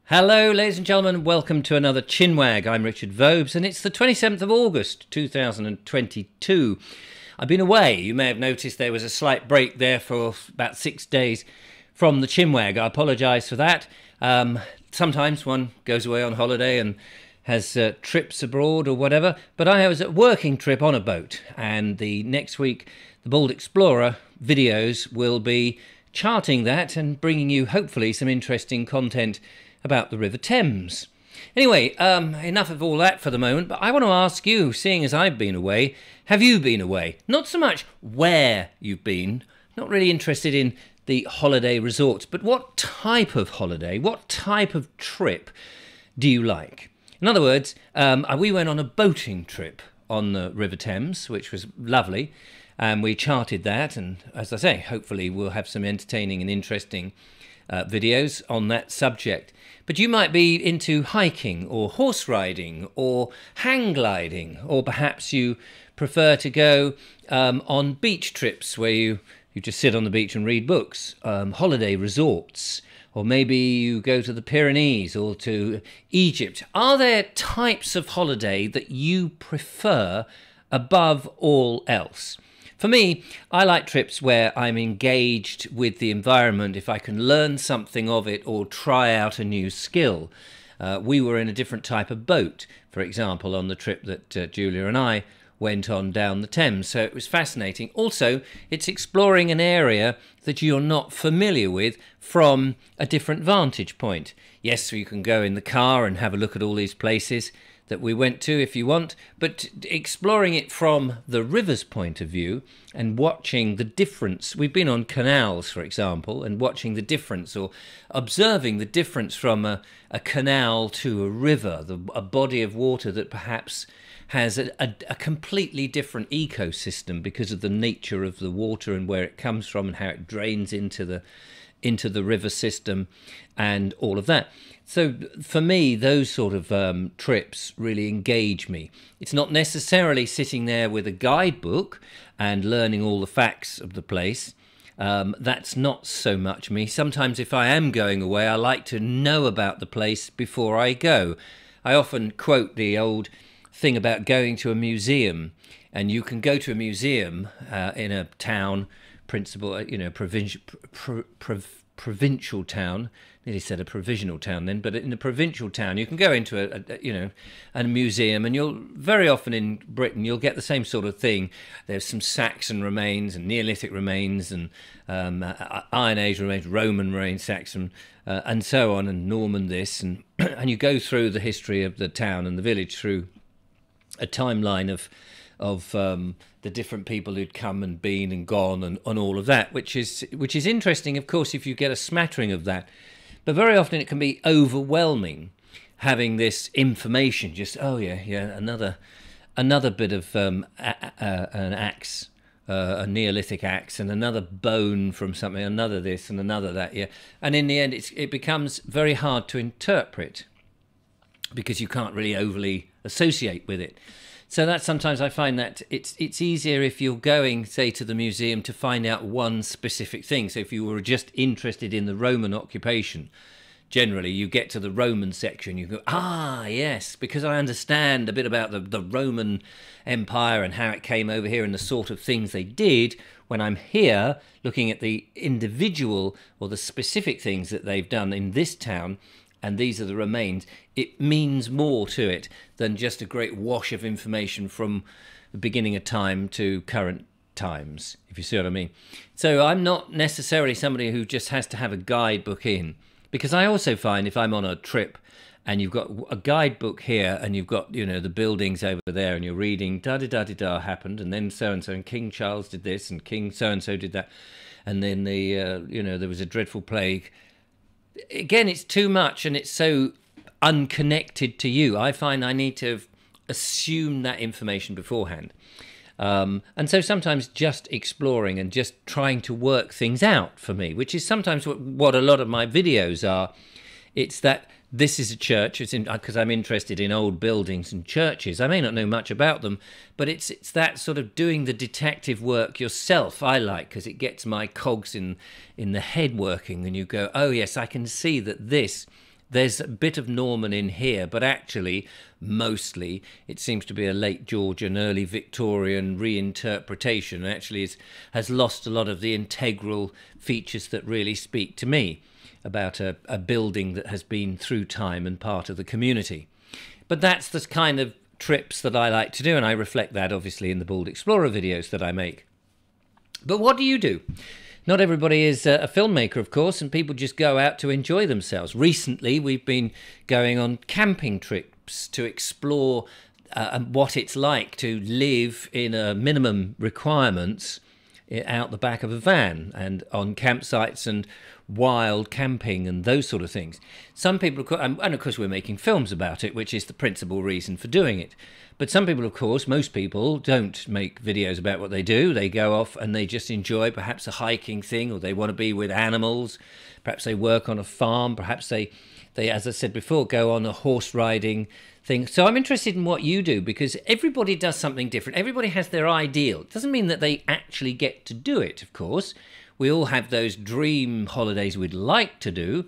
Hello, ladies and gentlemen. Welcome to another ChinWag. I'm Richard Vobes, and it's the 27th of August, 2022. I've been away. You may have noticed there was a slight break there for about 6 days from the ChinWag. I apologise for that. Sometimes one goes away on holiday and has trips abroad or whatever, but I was at a working trip on a boat, and the next week the Bold Explorer videos will be charting that and bringing you hopefully some interesting content about the River Thames. Anyway, enough of all that for the moment, but I want to ask you, seeing as I've been away, have you been away? Not so much where you've been, not really interested in the holiday resorts, but what type of holiday, what type of trip do you like? In other words, we went on a boating trip on the River Thames, which was lovely, and we charted that, and as I say, hopefully we'll have some entertaining and interesting videos on that subject. But you might be into hiking or horse riding or hang gliding, or perhaps you prefer to go on beach trips where you just sit on the beach and read books, holiday resorts, or maybe you go to the Pyrenees or to Egypt. Are there types of holiday that you prefer above all else? For me, I like trips where I'm engaged with the environment, if I can learn something of it or try out a new skill. We were in a different type of boat, for example, on the trip that Julia and I went on down the Thames, so it was fascinating. Also, it's exploring an area that you're not familiar with from a different vantage point. Yes, you can go in the car and have a look at all these places that we went to if you want, but exploring it from the river's point of view and watching the difference. We've been on canals, for example, and watching the difference or observing the difference from a canal to a river, a body of water that perhaps has a completely different ecosystem because of the nature of the water and where it comes from and how it drains into the river system and all of that. So for me, those sort of trips really engage me. It's not necessarily sitting there with a guidebook and learning all the facts of the place. That's not so much me. Sometimes if I am going away, I like to know about the place before I go. I often quote the old thing about going to a museum, and you can go to a museum in a town, provincial town. Nearly said a provisional town then, but in a provincial town, you can go into a museum, and you'll very often in Britain you'll get the same sort of thing. There's some Saxon remains and Neolithic remains and Iron Age remains, Roman remains, Saxon, and so on, and Norman this, and and you go through the history of the town and the village through a timeline of the different people who'd come and been and gone and all of that, which is interesting, of course, if you get a smattering of that. But very often it can be overwhelming having this information. Just another bit of an axe, a Neolithic axe, and another bone from something, another this and another that. Yeah, and in the end, it becomes very hard to interpret because you can't really overly associate with it. So that sometimes I find that it's easier if you're going, say, to the museum to find out one specific thing. So if you were just interested in the Roman occupation, generally you get to the Roman section, you go, yes, because I understand a bit about the Roman Empire and how it came over here and the sort of things they did. When I'm here looking at the individual or the specific things that they've done in this town, and these are the remains, it means more to it than just a great wash of information from the beginning of time to current times, if you see what I mean. So I'm not necessarily somebody who just has to have a guidebook in, because I also find if I'm on a trip and you've got a guidebook here and you've got, the buildings over there and you're reading da-da-da-da-da happened, and then so-and-so, and King Charles did this and King so-and-so did that, and then there was a dreadful plague. Again, it's too much and it's so unconnected to you. I find I need to assume that information beforehand. And so sometimes just exploring and just trying to work things out for me, which is sometimes what a lot of my videos are. It's that this is a church, because I'm interested in old buildings and churches. I may not know much about them, but it's that sort of doing the detective work yourself I like, because it gets my cogs in the head working, and you go, oh yes, I can see that this there's a bit of Norman in here, but actually, mostly, it seems to be a late Georgian, early Victorian reinterpretation, and actually has lost a lot of the integral features that really speak to me about a building that has been through time and part of the community. But that's the kind of trips that I like to do, and I reflect that obviously in the Bald Explorer videos that I make. But what do you do? Not everybody is a filmmaker, of course, and people just go out to enjoy themselves. Recently, we've been going on camping trips to explore what it's like to live in a minimum requirements out the back of a van and on campsites and wild camping and those sort of things. Some people, and of course we're making films about it, which is the principal reason for doing it. But some people, of course, most people don't make videos about what they do. They go off and they just enjoy perhaps a hiking thing, or they want to be with animals. Perhaps they work on a farm. Perhaps they, as I said before, go on a horse riding thing. So I'm interested in what you do, because everybody does something different. Everybody has their ideal. It doesn't mean that they actually get to do it, of course. We all have those dream holidays we'd like to do.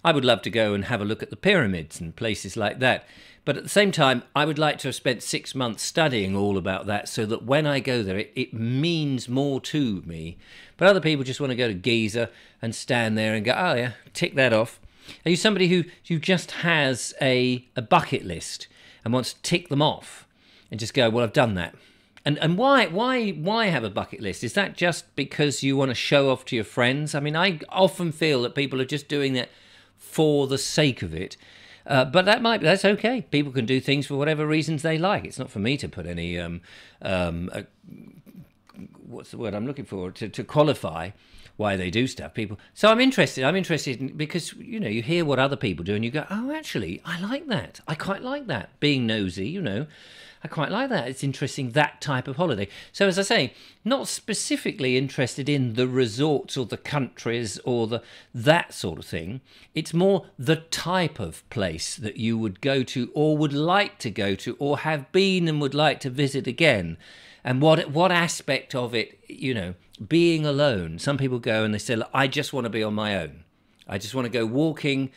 I would love to go and have a look at the pyramids and places like that. But at the same time, I would like to have spent 6 months studying all about that so that when I go there, it means more to me. But other people just want to go to Giza and stand there and go, oh yeah, tick that off. Are you somebody who just has a bucket list and wants to tick them off and just go, well, I've done that? And why have a bucket list? Is that just because you want to show off to your friends? I mean, I often feel that people are just doing that for the sake of it. But that's okay. People can do things for whatever reasons they like. It's not for me to put any what's the word I'm looking for, to qualify why they do stuff. People. So I'm interested because you hear what other people do and you go, oh, actually, I like that. I quite like that. Being nosy, I quite like that. It's interesting, that type of holiday. So as I say, not specifically interested in the resorts or the countries or that sort of thing. It's more the type of place that you would go to or would like to go to or have been and would like to visit again. And what aspect of it, being alone. Some people go and they say, look, I just want to be on my own. I just want to go walking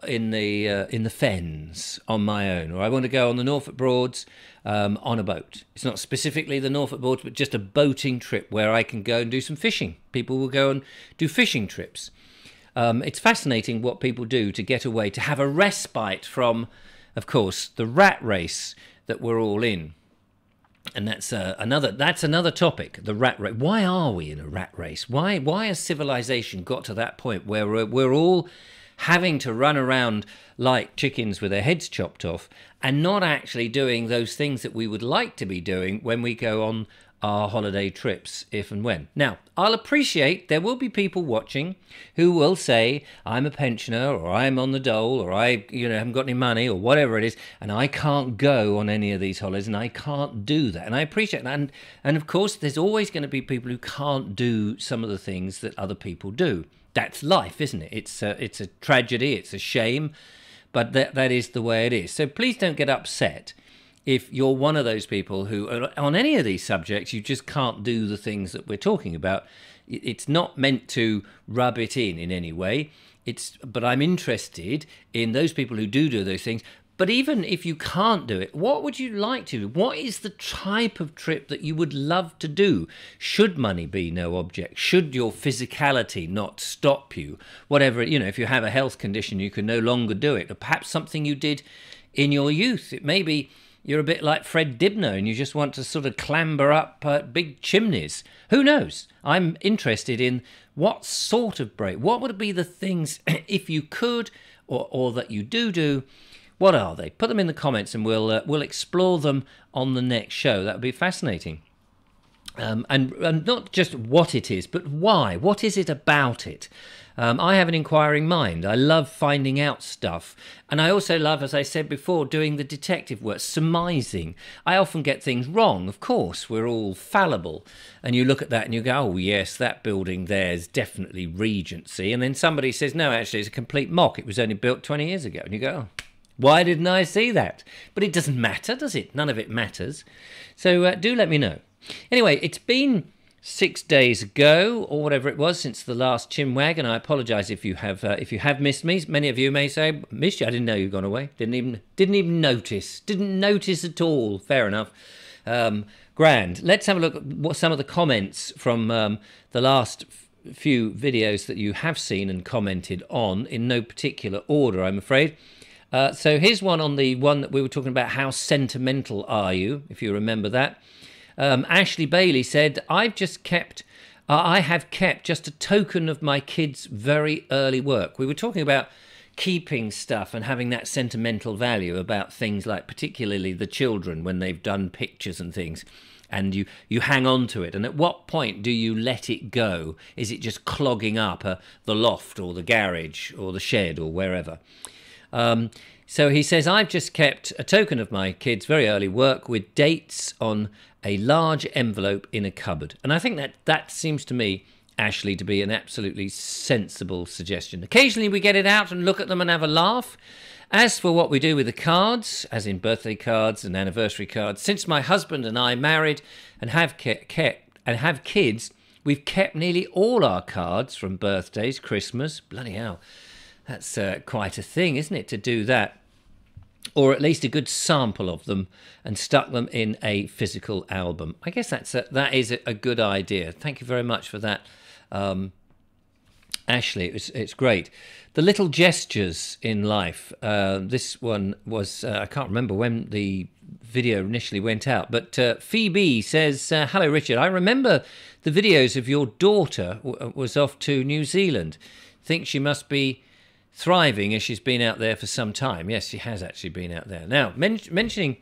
in the fens on my own, or I want to go on the Norfolk Broads on a boat. It's not specifically the Norfolk Broads, but just a boating trip where I can go and do some fishing. People will go and do fishing trips. It's fascinating what people do to get away, to have a respite from, of course, the rat race that we're all in. And that's another topic, the rat race. Why are we in a rat race? Why has civilization got to that point where we're all having to run around like chickens with their heads chopped off and not actually doing those things that we would like to be doing when we go on our holiday trips, if and when. Now, I'll appreciate there will be people watching who will say, I'm a pensioner, or I'm on the dole, or I haven't got any money, or whatever it is, and I can't go on any of these holidays, and I can't do that. And I appreciate that. And of course, there's always going to be people who can't do some of the things that other people do. That's life, isn't it? It's a tragedy, it's a shame, but that is the way it is. So please don't get upset if you're one of those people who, on any of these subjects, you just can't do the things that we're talking about. It's not meant to rub it in any way. But I'm interested in those people who do those things. But even if you can't do it, what would you like to do? What is the type of trip that you would love to do? Should money be no object? Should your physicality not stop you? Whatever, if you have a health condition, you can no longer do it. Or perhaps something you did in your youth. It may be you're a bit like Fred Dibner and you just want to sort of clamber up big chimneys. Who knows? I'm interested in what sort of break. What would be the things, if you could, or that you do, what are they? Put them in the comments and we'll explore them on the next show. That would be fascinating. And not just what it is, but why. What is it about it? I have an inquiring mind. I love finding out stuff. And I also love, as I said before, doing the detective work, surmising. I often get things wrong, of course. We're all fallible. And you look at that and you go, oh, yes, that building there is definitely Regency. And then somebody says, no, actually, it's a complete mock. It was only built 20 years ago. And you go, oh, why didn't I see that? But it doesn't matter, does it? None of it matters. So do let me know. Anyway, it's been 6 days ago, or whatever it was, since the last ChinWag, and I apologise if you have missed me. Many of you may say, "Missed you? I didn't know you'd gone away. Didn't even notice. Didn't notice at all." Fair enough. Grand. Let's have a look at what some of the comments from the last few videos that you have seen and commented on, in no particular order, I'm afraid. So here's one on the one that we were talking about. How sentimental are you? If you remember that. Ashley Bailey said, I have kept just a token of my kids' very early work. We were talking about keeping stuff and having that sentimental value about things like particularly the children when they've done pictures and things, and you hang on to it. And at what point do you let it go? Is it just clogging up the loft or the garage or the shed or wherever? So he says, I've just kept a token of my kids' very early work with dates on a large envelope in a cupboard. And I think that seems to me, Ashley, to be an absolutely sensible suggestion. Occasionally we get it out and look at them and have a laugh. As for what we do with the cards, as in birthday cards and anniversary cards, since my husband and I married and have kids, we've kept nearly all our cards from birthdays, Christmas. Bloody hell. That's quite a thing, isn't it, to do that? Or at least a good sample of them, and stuck them in a physical album. I guess that is a good idea. Thank you very much for that, Ashley. It's great. The little gestures in life. This one was, I can't remember when the video initially went out, but Phoebe says, hello Richard, I remember the videos of your daughter was off to New Zealand. Think she must be thriving as she's been out there for some time. Yes, she has actually been out there. Now, mentioning...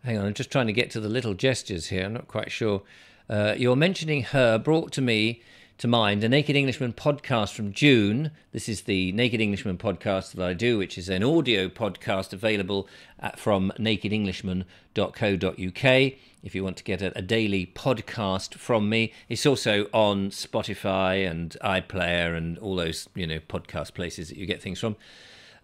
Hang on, I'm just trying to get to the little gestures here. I'm not quite sure. You're mentioning her brought to mind a Naked Englishman podcast from June. This is the Naked Englishman podcast that I do, which is an audio podcast available from nakedenglishman.co.uk. If you want to get a daily podcast from me, it's also on Spotify and iPlayer and all those, podcast places that you get things from.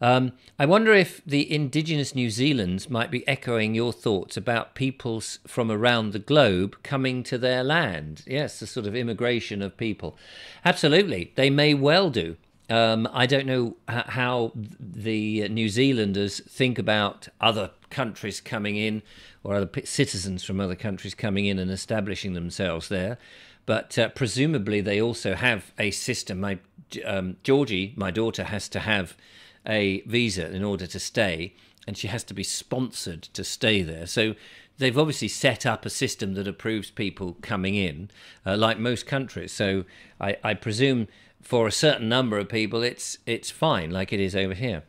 I wonder if the indigenous New Zealanders might be echoing your thoughts about peoples from around the globe coming to their land. Yes, the sort of immigration of people. Absolutely, they may well do. I don't know how the New Zealanders think about other countries coming in, or other citizens from other countries coming in and establishing themselves there. But presumably they also have a system. Georgie, my daughter, has to have a visa in order to stay, and she has to be sponsored to stay there. So they've obviously set up a system that approves people coming in, like most countries. So I presume for a certain number of people it's fine, like it is over here.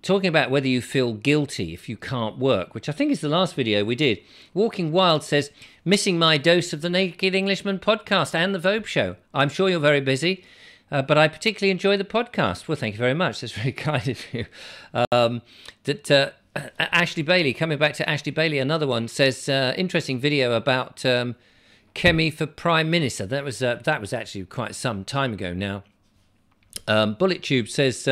Talking about whether you feel guilty if you can't work, which I think is the last video we did. Walking Wild says, missing my dose of the Naked Englishman podcast and the Vobes show. I'm sure you're very busy, but I particularly enjoy the podcast. Well, thank you very much. That's very kind of you. Ashley Bailey, coming back to Ashley Bailey, another one, says, interesting video about Kemi for Prime Minister. That was actually quite some time ago now. Bullet Tube says,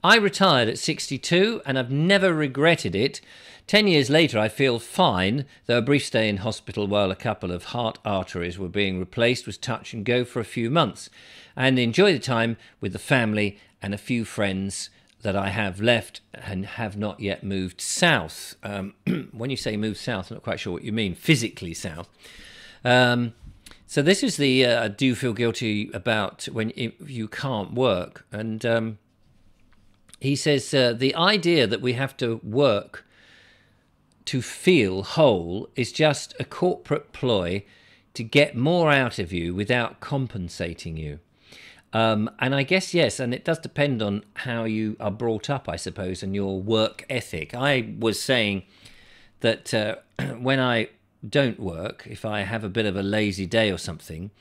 I retired at 62 and I've never regretted it. 10 years later, I feel fine, though a brief stay in hospital while a couple of heart arteries were being replaced was touch and go for a few months, and enjoy the time with the family and a few friends that I have left and have not yet moved south. When you say move south, I'm not quite sure what you mean, physically south. So this is the do you feel guilty about when you can't work? And he says the idea that we have to work to feel whole is just a corporate ploy to get more out of you without compensating you. And I guess, yes, and it does depend on how you are brought up, I suppose, and your work ethic. I was saying that when I don't work, if I have a bit of a lazy day or something,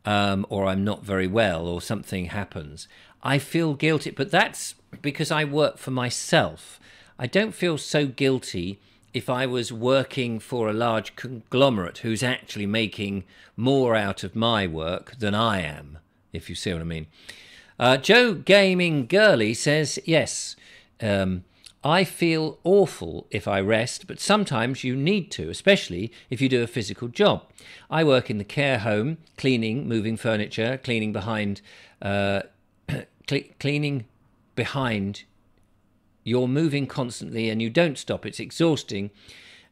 or I'm not very well or something happens, I feel guilty. But that's because I work for myself. I don't feel so guilty if I was working for a large conglomerate who's actually making more out of my work than I am, if you see what I mean. Joe Gaming Girly says, yes, I feel awful if I rest, but sometimes you need to, especially if you do a physical job. I work in the care home, cleaning, moving furniture, cleaning behind, cleaning behind. You're moving constantly and you don't stop. It's exhausting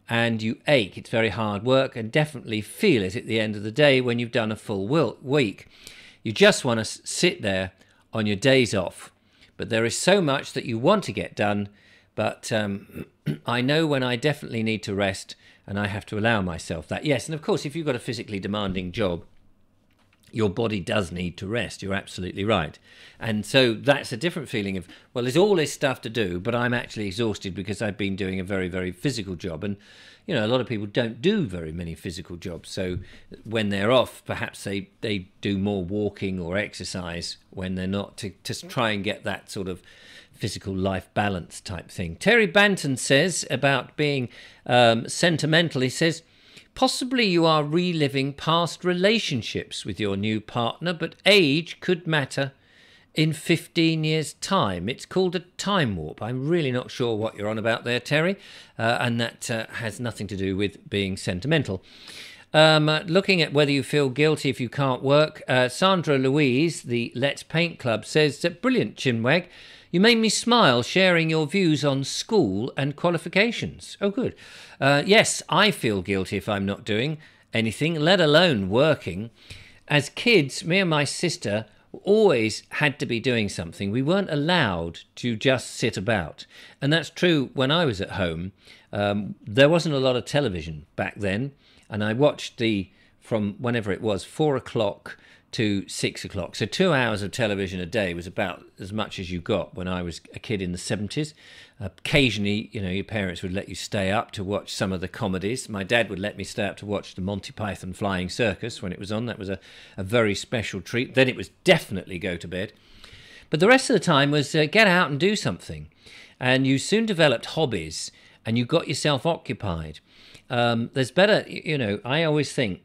and you ache. It's very hard work and definitely feel it at the end of the day when you've done a full week. You just want to sit there on your days off. But there is so much that you want to get done. But I know when I definitely need to rest and I have to allow myself that. Yes, and of course, if you've got a physically demanding job, your body does need to rest. You're absolutely right. And so that's a different feeling of, well, there's all this stuff to do, but I'm actually exhausted because I've been doing a very, very physical job. And, you know, a lot of people don't do very many physical jobs. So when they're off, perhaps they do more walking or exercise when they're not, to try and get that sort of physical life balance type thing. Terry Banton says about being sentimental, he says, possibly you are reliving past relationships with your new partner, but age could matter in 15 years' time. It's called a time warp. I'm really not sure what you're on about there, Terry, and that has nothing to do with being sentimental. Looking at whether you feel guilty if you can't work, Sandra Louise, the Let's Paint Club, says that brilliant, Chinwag. You made me smile sharing your views on school and qualifications. Oh, good. Yes, I feel guilty if I'm not doing anything, let alone working. As kids, me and my sister always had to be doing something. We weren't allowed to just sit about. And that's true when I was at home. There wasn't a lot of television back then. And I watched from whenever it was, 4 o'clock to 6 o'clock. So 2 hours of television a day was about as much as you got when I was a kid in the 70s. Occasionally, you know, your parents would let you stay up to watch some of the comedies. My dad would let me stay up to watch the Monty Python Flying Circus when it was on. That was a very special treat. Then it was definitely go to bed. But the rest of the time was get out and do something. And you soon developed hobbies and you got yourself occupied. There's better, you know, I always think,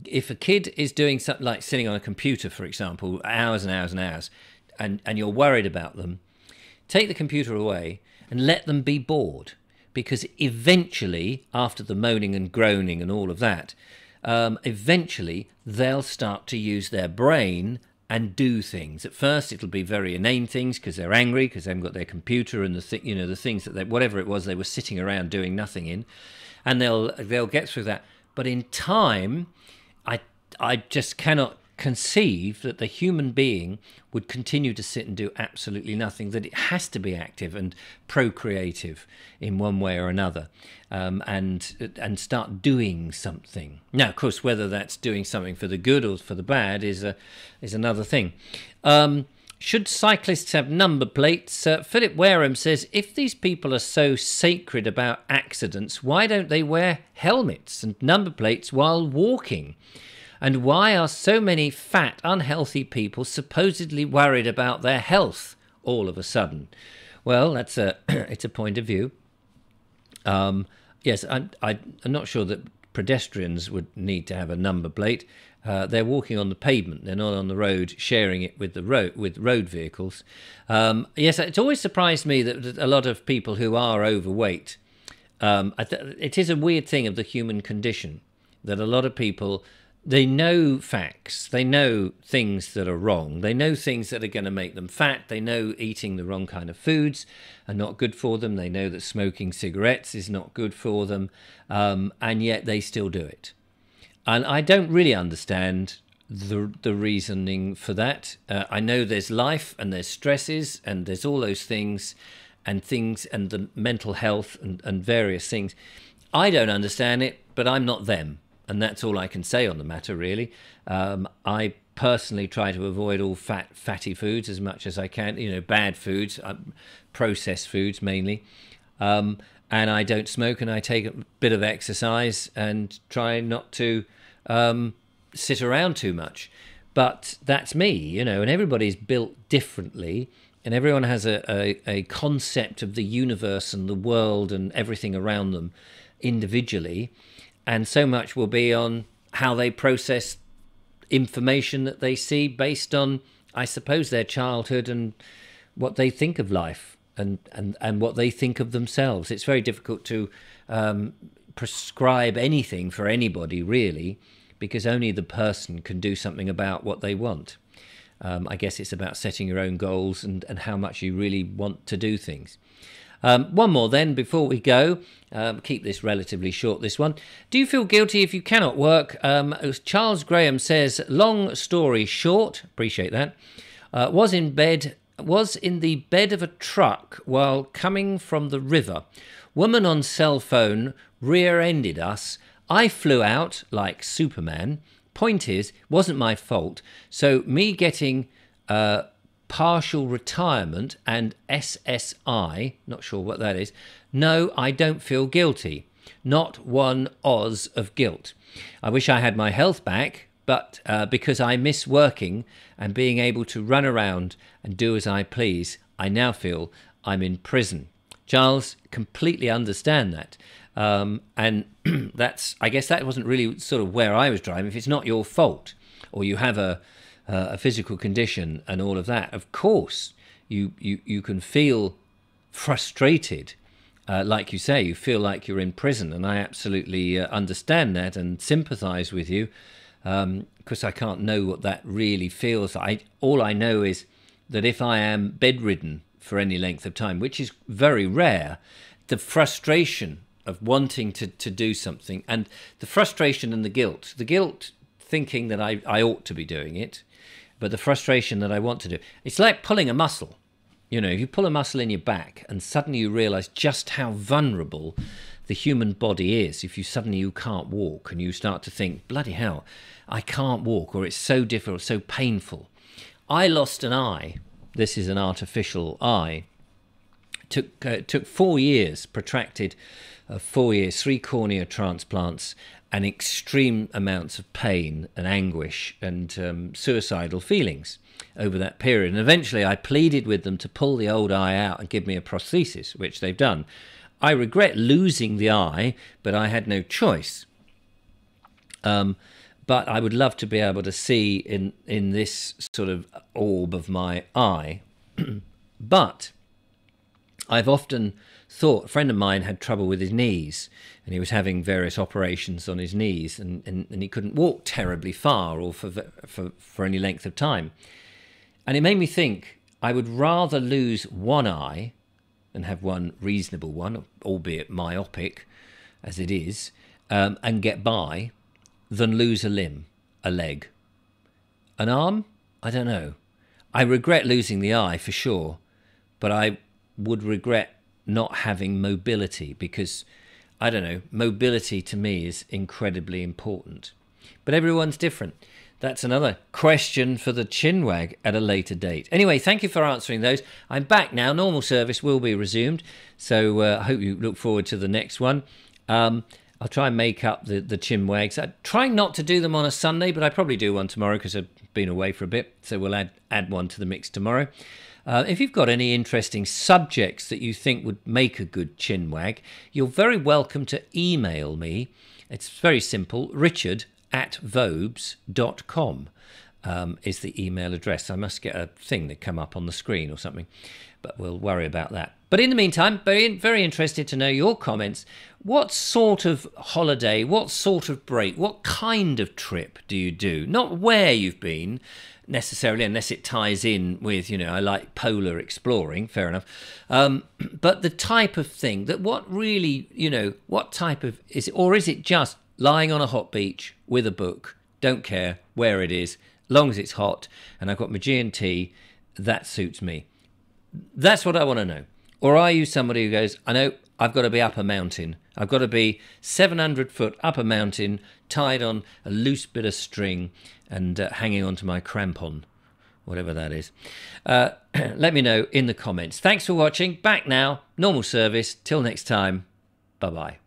if a kid is doing something like sitting on a computer, for example, hours and hours and hours, and you're worried about them, take the computer away and let them be bored. Because eventually, after the moaning and groaning and all of that, eventually they'll start to use their brain and do things. At first, it'll be very inane things because they're angry because they haven't got their computer and the things that whatever it was they were sitting around doing nothing in, and they'll get through that. But in time, I just cannot conceive that the human being would continue to sit and do absolutely nothing, that it has to be active and procreative in one way or another, and start doing something. Now, of course, whether that's doing something for the good or for the bad is another thing. Should cyclists have number plates? Philip Wareham says, if these people are so sacred about accidents, why don't they wear helmets and number plates while walking? And why are so many fat, unhealthy people supposedly worried about their health all of a sudden? Well, it's a point of view. Yes, I'm not sure that pedestrians would need to have a number plate. They're walking on the pavement. They're not on the road, sharing it with road vehicles. Yes, it's always surprised me that a lot of people who are overweight. It is a weird thing of the human condition that a lot of people, they know facts. They know things that are wrong. They know things that are going to make them fat. They know eating the wrong kind of foods are not good for them. They know that smoking cigarettes is not good for them, and yet they still do it. And I don't really understand the reasoning for that. I know there's life and there's stresses and there's all those things and the mental health and various things. I don't understand it, but I'm not them. And that's all I can say on the matter, really. I personally try to avoid all fatty foods as much as I can, bad foods, processed foods mainly. And I don't smoke, and I take a bit of exercise and try not to sit around too much. But that's me, and everybody's built differently, and everyone has a concept of the universe and the world and everything around them individually. And so much will be on how they process information that they see based on, I suppose, their childhood and what they think of life and what they think of themselves. It's very difficult to prescribe anything for anybody, really, because only the person can do something about what they want. I guess it's about setting your own goals and how much you really want to do things. One more then before we go. Keep this relatively short, this one. Do you feel guilty if you cannot work? Charles Graham says, long story short, appreciate that, was in the bed of a truck while coming from the river. Woman on cell phone rear-ended us. I flew out like Superman. Point is, wasn't my fault. So me getting partial retirement and SSI, not sure what that is. No, I don't feel guilty. Not one oz of guilt. I wish I had my health back, but because I miss working and being able to run around and do as I please, I now feel I'm in prison. Charles, completely understand that. And I guess that wasn't really sort of where I was driving. If it's not your fault, or you have a physical condition and all of that, of course you can feel frustrated. Like you say, you feel like you're in prison, and I absolutely understand that and sympathise with you, because I can't know what that really feels like. All I know is that if I am bedridden for any length of time, which is very rare, the frustration of wanting to do something, and the frustration and the guilt thinking that I ought to be doing it, but the frustration that I want to do. It's like pulling a muscle. You know, if you pull a muscle in your back and suddenly you realise just how vulnerable the human body is, if you can't walk and you start to think, bloody hell, I can't walk, or it's so difficult, so painful. I lost an eye. This is an artificial eye. Took 4 years, protracted 4 years, 3 cornea transplants, and extreme amounts of pain and anguish and suicidal feelings over that period. And eventually I pleaded with them to pull the old eye out and give me a prosthesis, which they've done. I regret losing the eye, but I had no choice. But I would love to be able to see in this sort of orb of my eye. But I've often thought, a friend of mine had trouble with his knees, and he was having various operations on his knees, and he couldn't walk terribly far or for any length of time. And it made me think, I would rather lose one eye and have one reasonable one, albeit myopic as it is, and get by, than lose a limb, a leg. An arm? I don't know. I regret losing the eye for sure, but I would regret not having mobility, because, I don't know, mobility to me is incredibly important. But everyone's different. That's another question for the ChinWag at a later date. Anyway, thank you for answering those. I'm back now. Normal service will be resumed, so I hope you look forward to the next one. I'll try and make up the ChinWags. I'm trying not to do them on a Sunday, but I probably do one tomorrow because I've been away for a bit, so we'll add one to the mix tomorrow. If you've got any interesting subjects that you think would make a good ChinWag, you're very welcome to email me. It's very simple. richard@vobes.com is the email address. I must get a thing that come up on the screen or something, but we'll worry about that. But in the meantime, very interested to know your comments. What sort of holiday, what sort of break, what kind of trip do you do? Not where you've been necessarily, unless it ties in with, I like polar exploring, fair enough. But the type of thing, that what really, what type of, is it, or is it just lying on a hot beach with a book, don't care where it is, long as it's hot, and I've got my G&T, that suits me. That's what I want to know. Or are you somebody who goes, I know I've got to be up a mountain. I've got to be 700 foot up a mountain, tied on a loose bit of string and hanging onto my crampon, whatever that is. Let me know in the comments. Thanks for watching. Back now, normal service. Till next time, bye-bye.